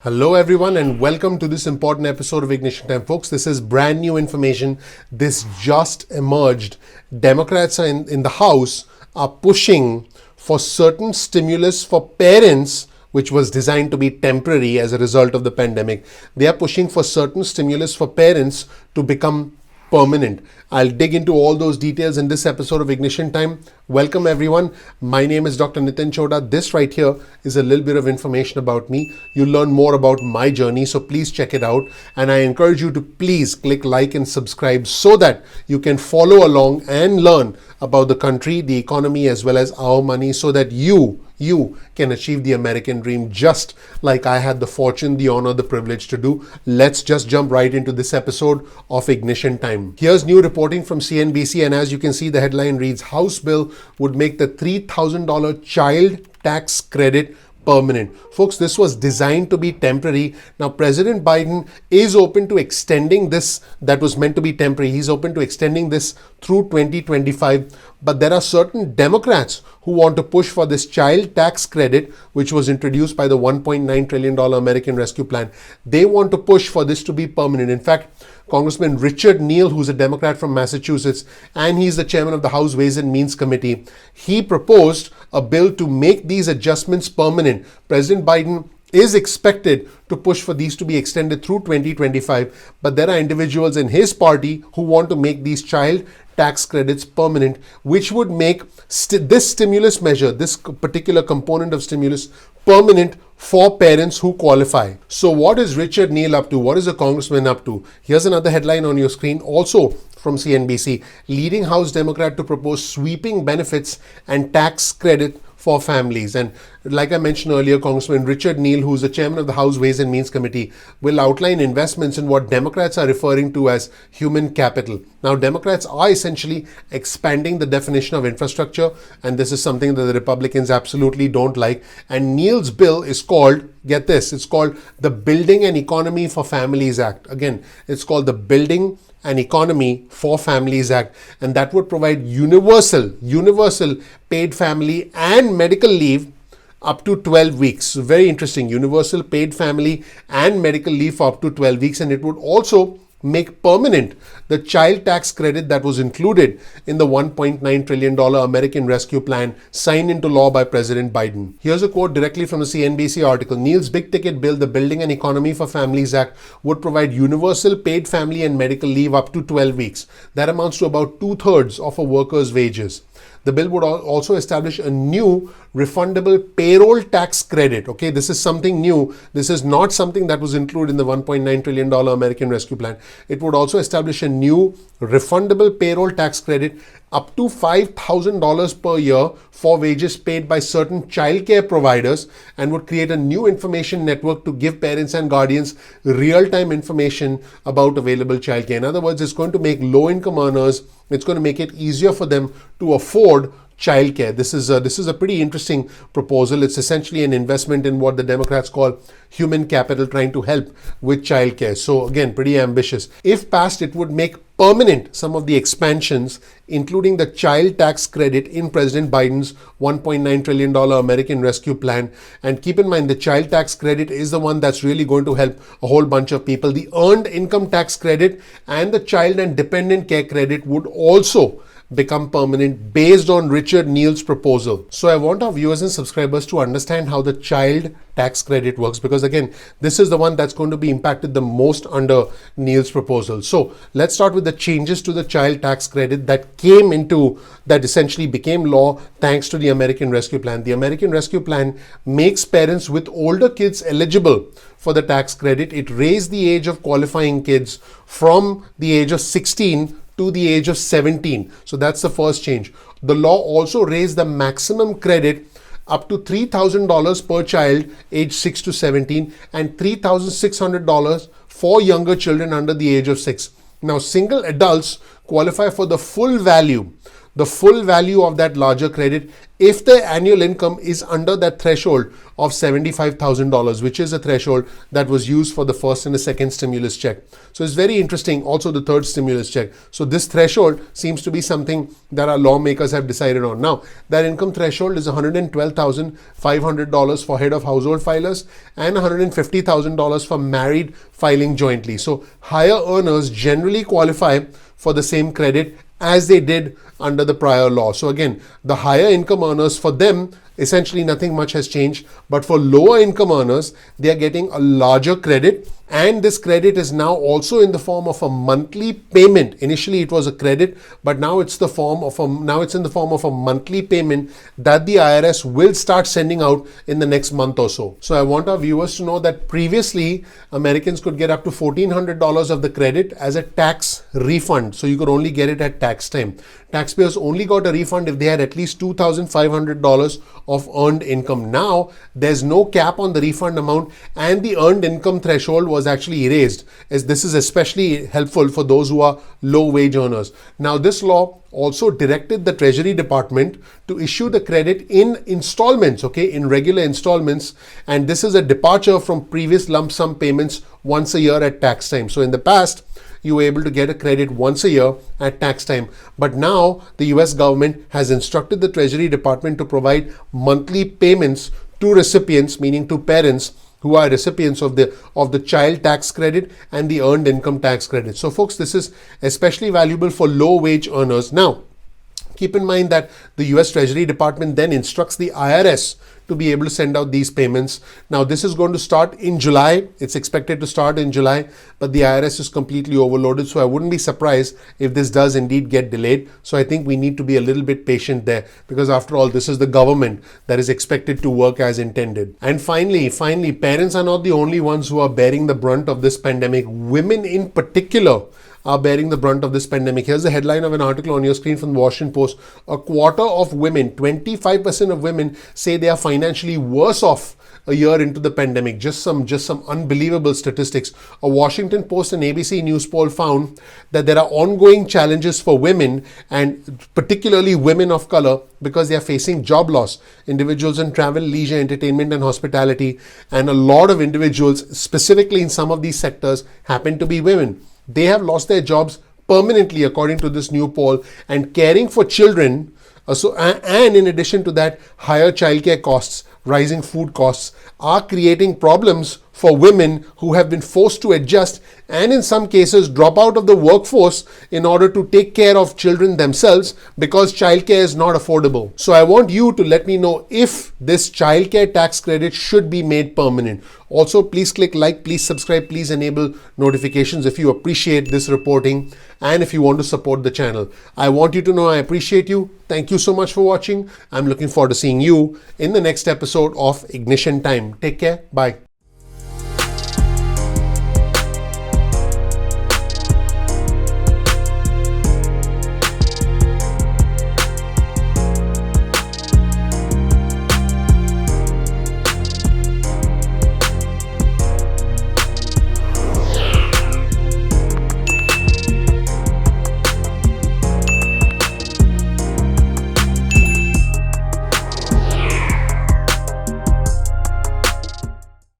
Hello everyone and welcome to this important episode of Ignition Time. Folks, this is brand new information. This just emerged. Democrats in the House are pushing for certain stimulus for parents which was designed to be temporary as a result of the pandemic. They are pushing for certain stimulus for parents to become permanent. I'll dig into all those details in this episode of Ignition Time. Welcome everyone. My name is Dr. Nitin Chhoda. This right here is a little bit of information about me. You'll learn more about my journey, so please check it out. And I encourage you to please click like and subscribe so that you can follow along and learn about the country, the economy, as well as our money, so that you can achieve the American dream just like I had the fortune, the honor, the privilege to do. Let's just jump right into this episode of Ignition Time. Here's new reporting from CNBC, and as you can see, the headline reads, House bill would make the $3,000 child tax credit permanent. Folks, this was designed to be temporary. Now, President Biden is open to extending this that was meant to be temporary. He's open to extending this through 2025. But there are certain Democrats who want to push for this child tax credit, which was introduced by the $1.9 trillion American Rescue Plan. They want to push for this to be permanent. In fact, Congressman Richard Neal, who's a Democrat from Massachusetts, and he's the chairman of the House Ways and Means Committee, he proposed a bill to make these adjustments permanent. President Biden is expected to push for these to be extended through 2025, but there are individuals in his party who want to make these child tax credits permanent, which would make this stimulus measure, this particular component of stimulus, permanent for parents who qualify. So what is Richard Neal up to? What is the congressman up to? Here's another headline on your screen, also from CNBC. Leading House Democrat to propose sweeping benefits and tax credit for families. And like I mentioned earlier, Congressman Richard Neal, who's the chairman of the House Ways and Means Committee, will outline investments in what Democrats are referring to as human capital. Now, Democrats are essentially expanding the definition of infrastructure, and this is something that the Republicans absolutely don't like. And Neal's bill is called, get this, it's called the Building an Economy for Families Act. Again, it's called the Building an Economy for Families Act, and that would provide universal paid family and medical leave up to 12 weeks. So very interesting. Universal paid family and medical leave for up to 12 weeks. And it would also make permanent the child tax credit that was included in the $1.9 trillion American Rescue Plan signed into law by President Biden. Here's a quote directly from the CNBC article. Neal's big ticket bill, the Building an Economy for Families Act, would provide universal paid family and medical leave up to 12 weeks. That amounts to about 2/3 of a worker's wages. The bill would also establish a new refundable payroll tax credit. Okay, this is something new. This is not something that was included in the $1.9 trillion American Rescue Plan. It would also establish a new refundable payroll tax credit up to $5,000 per year for wages paid by certain childcare providers, and would create a new information network to give parents and guardians real-time information about available childcare. In other words, it's going to make low-income earners, it's going to make it easier for them to afford childcare. This is a pretty interesting proposal. It's essentially an investment in what the Democrats call human capital, trying to help with childcare. So again, pretty ambitious. If passed, it would make permanent some of the expansions, including the child tax credit in President Biden's $1.9 trillion American Rescue Plan. And keep in mind, the child tax credit is the one that's really going to help a whole bunch of people. The earned income tax credit and the child and dependent care credit would also become permanent based on Richard Neal's proposal. So I want our viewers and subscribers to understand how the child tax credit works, because again, this is the one that's going to be impacted the most under Neal's proposal. So let's start with the changes to the child tax credit that essentially became law thanks to the American Rescue Plan. The American Rescue Plan makes parents with older kids eligible for the tax credit. It raised the age of qualifying kids from the age of 16 to the age of 17. So that's the first change. The law also raised the maximum credit up to $3,000 per child age 6 to 17 and $3,600 for younger children under the age of 6. Now, single adults qualify for the full value the full value of that larger credit if the annual income is under that threshold of $75,000, which is a threshold that was used for the first and the second stimulus check. So it's very interesting. Also the third stimulus check. So this threshold seems to be something that our lawmakers have decided on. Now, that income threshold is $112,500 for head of household filers and $150,000 for married filing jointly. So higher earners generally qualify for the same credit as they did under the prior law. So again, the higher income earners, for them, essentially nothing much has changed. But for lower income earners, they are getting a larger credit. And this credit is now also in the form of a monthly payment. Initially, it was a credit, but now it's in the form of a monthly payment that the IRS will start sending out in the next month or so. So I want our viewers to know that previously, Americans could get up to $1,400 of the credit as a tax refund. So you could only get it at tax time. Taxpayers only got a refund if they had at least $2,500 of earned income. Now, there's no cap on the refund amount, and the earned income threshold was actually erased, as this is especially helpful for those who are low wage earners. Now, this law also directed the Treasury Department to issue the credit in installments, in regular installments. And this is a departure from previous lump sum payments once a year at tax time. So in the past, you were able to get a credit once a year at tax time. But now the US government has instructed the Treasury Department to provide monthly payments to recipients, meaning to parents who are recipients of the child tax credit and the earned income tax credit. So folks, this is especially valuable for low wage earners. Now, keep in mind that the US Treasury Department then instructs the IRS to be able to send out these payments. Now, this is going to start in July. It's expected to start in July, but the IRS is completely overloaded. So I wouldn't be surprised if this does indeed get delayed. So I think we need to be a little bit patient there, because after all, this is the government that is expected to work as intended. And finally, parents are not the only ones who are bearing the brunt of this pandemic. Women in particular are bearing the brunt of this pandemic. Here's the headline of an article on your screen from the Washington Post. A quarter of women, 25% of women, say they are financially worse off a year into the pandemic. Just some unbelievable statistics. A Washington Post and ABC News poll found that there are ongoing challenges for women, and particularly women of color, because they are facing job loss. Individuals in travel, leisure, entertainment, and hospitality, and a lot of individuals, specifically in some of these sectors, happen to be women. They have lost their jobs permanently, according to this new poll, and caring for children. And in addition to that, higher childcare costs, rising food costs are creating problems for women who have been forced to adjust and in some cases drop out of the workforce in order to take care of children themselves, because childcare is not affordable. So I want you to let me know if this childcare tax credit should be made permanent. Also, please click like, please subscribe, please enable notifications if you appreciate this reporting and if you want to support the channel. I want you to know I appreciate you. Thank you so much for watching. I'm looking forward to seeing you in the next episode of Ignition Time. Take care. Bye.